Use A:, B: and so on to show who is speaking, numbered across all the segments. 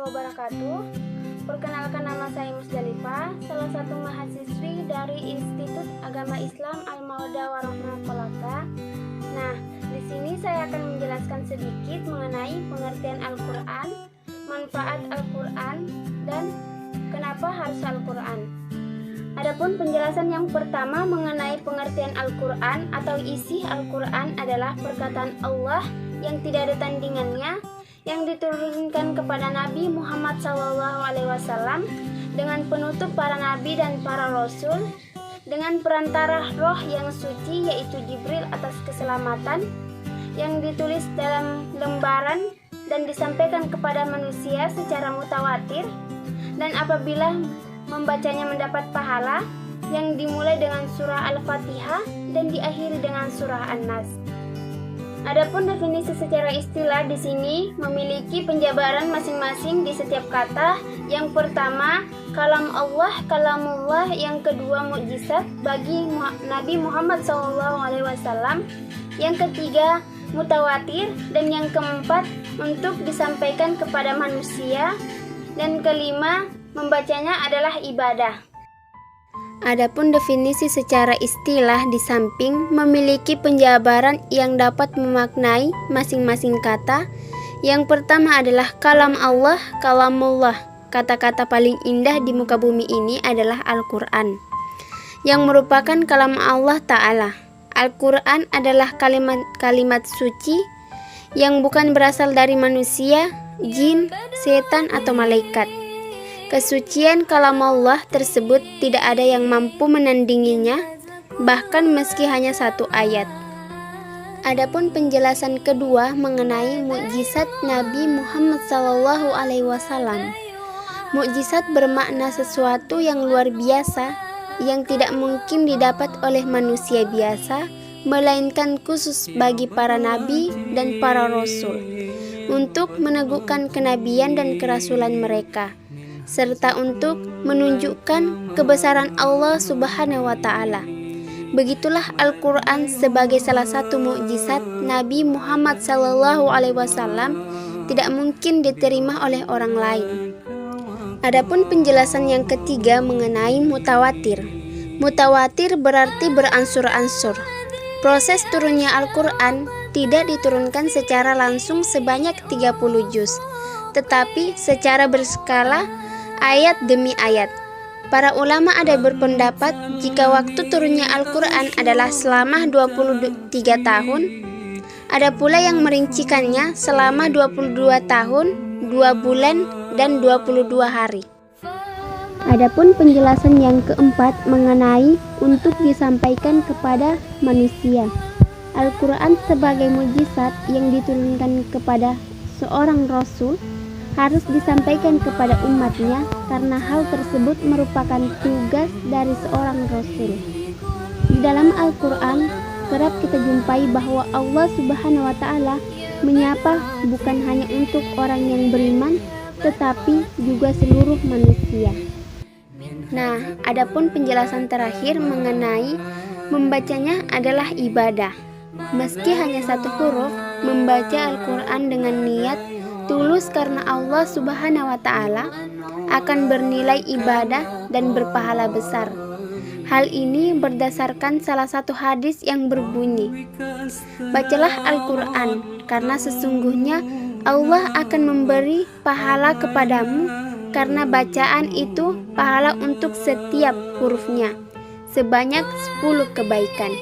A: wabarakatuh. Perkenalkan, nama saya Musdalifah, salah satu mahasiswi dari Institut Agama Islam Al-Mawaddah Warahmah Kolaka. Nah, di sini saya akan menjelaskan sedikit mengenai pengertian Al-Quran, manfaat Al-Quran, dan kenapa harus Al-Quran. Adapun penjelasan yang pertama mengenai pengertian Al-Quran atau isi Al-Quran adalah perkataan Allah yang tidak ada tandingannya, yang diturunkan kepada Nabi Muhammad SAW dengan penutup para nabi dan para rasul, dengan perantara roh yang suci yaitu Jibril atas keselamatan, yang ditulis dalam lembaran dan disampaikan kepada manusia secara mutawatir, dan apabila membacanya mendapat pahala, yang dimulai dengan surah Al-Fatihah dan diakhiri dengan surah An-Nas. Adapun definisi secara istilah di sini memiliki penjabaran masing-masing di setiap kata. Yang pertama, kalam Allah, kalamullah. Yang kedua, mukjizat bagi Nabi Muhammad SAW. Yang ketiga, mutawatir. Dan yang keempat, untuk disampaikan kepada manusia. Dan kelima, membacanya adalah ibadah. Adapun definisi secara istilah di samping memiliki penjabaran yang dapat memaknai masing-masing kata. Yang pertama adalah kalam Allah, kalamullah. Kata-kata paling indah di muka bumi ini adalah Al-Quran, yang merupakan kalam Allah Ta'ala. Al-Quran adalah kalimat suci yang bukan berasal dari manusia, jin, setan, atau malaikat. Kesucian kalam Allah tersebut tidak ada yang mampu menandinginya, bahkan meski hanya satu ayat. Adapun penjelasan kedua mengenai mukjizat Nabi Muhammad SAW. Mukjizat bermakna sesuatu yang luar biasa, yang tidak mungkin didapat oleh manusia biasa, melainkan khusus bagi para nabi dan para rasul, untuk meneguhkan kenabian dan kerasulan mereka, serta untuk menunjukkan kebesaran Allah Subhanahu wa Ta'ala. Begitulah Al-Quran sebagai salah satu mukjizat Nabi Muhammad SAW tidak mungkin diterima oleh orang lain. Adapun penjelasan yang ketiga mengenai mutawatir. Mutawatir berarti beransur-ansur. Proses turunnya Al-Quran tidak diturunkan secara langsung sebanyak 30 juz, tetapi secara berskala ayat demi ayat. Para ulama ada berpendapat jika waktu turunnya Al-Quran adalah selama 23 tahun. Ada pula yang merincikannya selama 22 tahun, 2 bulan, dan 22 hari. Adapun penjelasan yang keempat mengenai untuk disampaikan kepada manusia. Al-Quran sebagai mukjizat yang diturunkan kepada seorang rasul harus disampaikan kepada umatnya, karena hal tersebut merupakan tugas dari seorang rasul. Di dalam Al-Quran kerap kita jumpai bahwa Allah Subhanahu wa Ta'ala menyapa bukan hanya untuk orang yang beriman, tetapi juga seluruh manusia. Nah, adapun penjelasan terakhir mengenai membacanya adalah ibadah. Meski hanya satu huruf, membaca Al-Quran dengan niat tulus karena Allah Subhanahu wa Ta'ala akan bernilai ibadah dan berpahala besar. Hal ini berdasarkan salah satu hadis yang berbunyi, bacalah Al-Quran karena sesungguhnya Allah akan memberi pahala kepadamu karena bacaan itu pahala untuk setiap hurufnya sebanyak 10 kebaikan.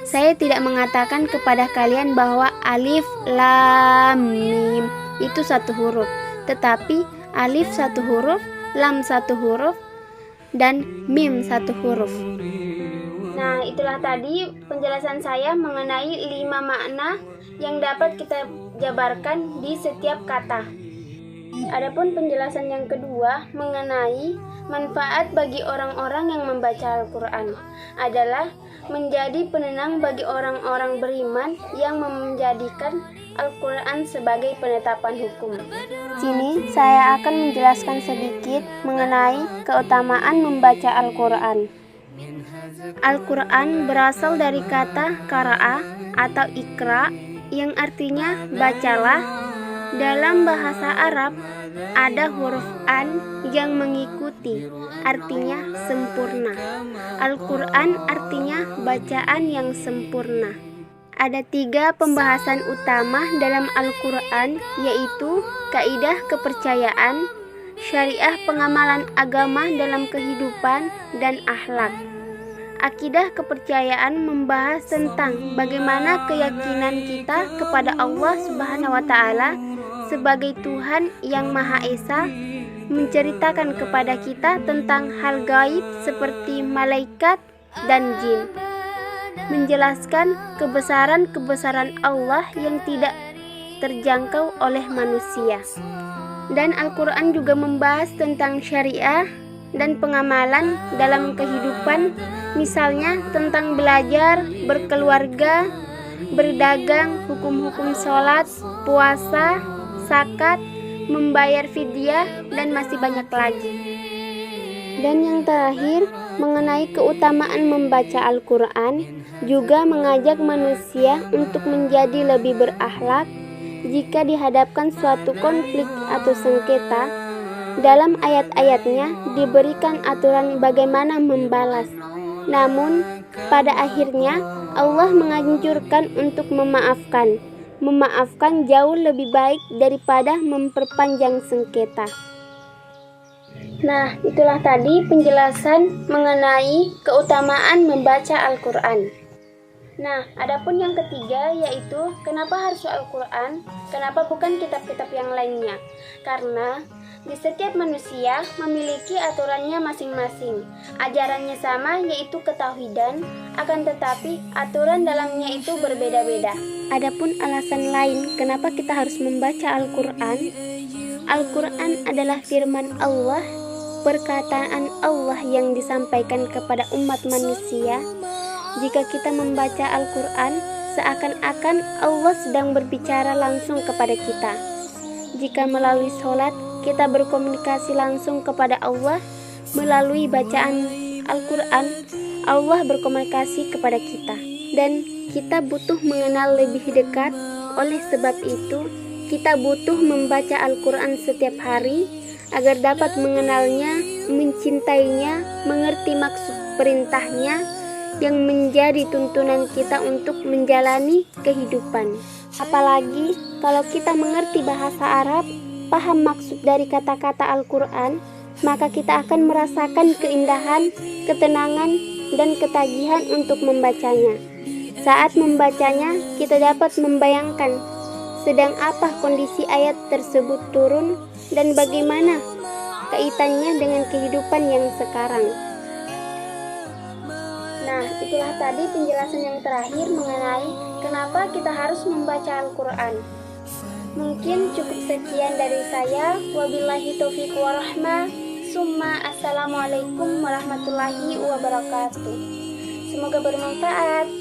A: Saya tidak mengatakan kepada kalian bahwa alif, lam, mim itu satu huruf, tetapi alif satu huruf, lam satu huruf, dan mim satu huruf. Nah, itulah tadi penjelasan saya mengenai 5 makna yang dapat kita jabarkan di setiap kata. Adapun penjelasan yang kedua mengenai manfaat bagi orang-orang yang membaca Al-Quran adalah menjadi penenang bagi orang-orang beriman yang menjadikan Al-Quran sebagai penetapan hukum. Sini saya akan menjelaskan sedikit mengenai keutamaan membaca Al-Quran. Al-Quran berasal dari kata qara'a atau ikra, yang artinya bacalah, Dalam bahasa Arab, ada huruf an yang mengikuti, artinya sempurna. Al-Quran artinya bacaan yang sempurna. Ada 3 pembahasan utama dalam Al-Quran, yaitu kaidah kepercayaan, syariah pengamalan agama dalam kehidupan, dan akhlak. Akidah kepercayaan membahas tentang bagaimana keyakinan kita kepada Allah Subhanahu wa Ta'ala sebagai Tuhan yang Maha Esa, menceritakan kepada kita tentang hal gaib seperti malaikat dan jin, menjelaskan kebesaran-kebesaran Allah yang tidak terjangkau oleh manusia. Dan Al-Quran juga membahas tentang syariah dan pengamalan dalam kehidupan, misalnya tentang belajar, berkeluarga, berdagang, hukum-hukum sholat, puasa, zakat, membayar fidyah, dan masih banyak lagi. Dan yang terakhir, mengenai keutamaan membaca Al-Quran, juga mengajak manusia untuk menjadi lebih berakhlak jika dihadapkan suatu konflik atau sengketa. Dalam ayat-ayatnya diberikan aturan bagaimana membalas. Namun, pada akhirnya Allah menganjurkan untuk memaafkan. Memaafkan jauh lebih baik daripada memperpanjang sengketa. Nah, itulah tadi penjelasan mengenai keutamaan membaca Al-Quran. Nah, adapun yang ketiga yaitu kenapa harus Al-Quran, kenapa bukan kitab-kitab yang lainnya? Karena di setiap manusia memiliki aturannya masing-masing. Ajarannya sama, yaitu ketauhidan, akan tetapi aturan dalamnya itu berbeda-beda. Adapun alasan lain kenapa kita harus membaca Al-Quran, Al-Quran adalah firman Allah, perkataan Allah yang disampaikan kepada umat manusia. Jika kita membaca Al-Quran, seakan-akan Allah sedang berbicara langsung kepada kita. Jika melalui sholat, kita berkomunikasi langsung kepada Allah. Melalui bacaan Al-Quran, Allah berkomunikasi kepada kita. Dan kita butuh mengenal lebih dekat. Oleh sebab itu, kita butuh membaca Al-Quran setiap hari agar dapat mengenalnya, mencintainya, mengerti maksud perintahnya yang menjadi tuntunan kita untuk menjalani kehidupan. Apalagi kalau kita mengerti bahasa Arab, paham maksud dari kata-kata Al-Quran, maka kita akan merasakan keindahan, ketenangan, dan ketagihan untuk membacanya. Saat membacanya, kita dapat membayangkan sedang apa kondisi ayat tersebut turun dan bagaimana kaitannya dengan kehidupan yang sekarang. Nah, itulah tadi penjelasan yang terakhir mengenai kenapa kita harus membaca Al-Quran. Mungkin cukup sekian dari saya. Wabillahi taufiq warahmah. Summa assalamualaikum warahmatullahi wabarakatuh. Semoga bermanfaat.